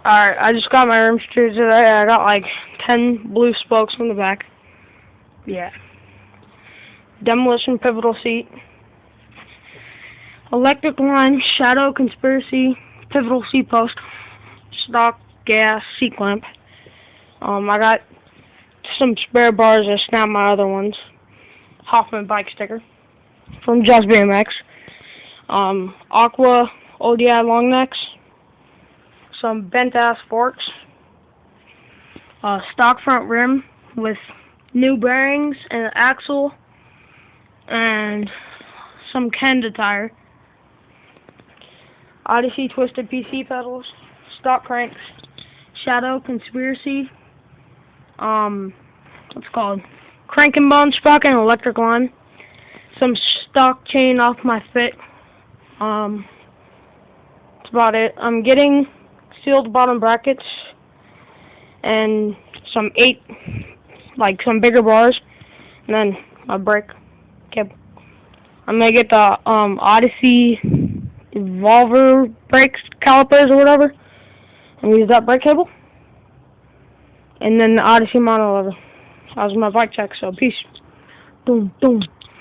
Alright, I just got my rim screws today. I got like 10 blue spokes on the back. Yeah. Demolition pivotal seat. Electric line, shadow, conspiracy, pivotal seat post. Stock, gas, seat clamp. I got some spare bars. I snapped my other ones. Hoffman bike sticker from Just BMX. Aqua ODI long necks. Some bent ass forks. Stock front rim with new bearings and an axle. And some Kenda tire. Odyssey twisted PC pedals. Stock cranks. Shadow, conspiracy. What's it called? Crank and bone sprocket and electric line. Some stock chain off my fit. That's about it. I'm getting sealed bottom brackets and some some bigger bars, and then a brake cable. I'm gonna get the Odyssey Evolver brake calipers or whatever, and use that brake cable. And then the Odyssey mono lever. That was my bike check, so peace. Boom, boom.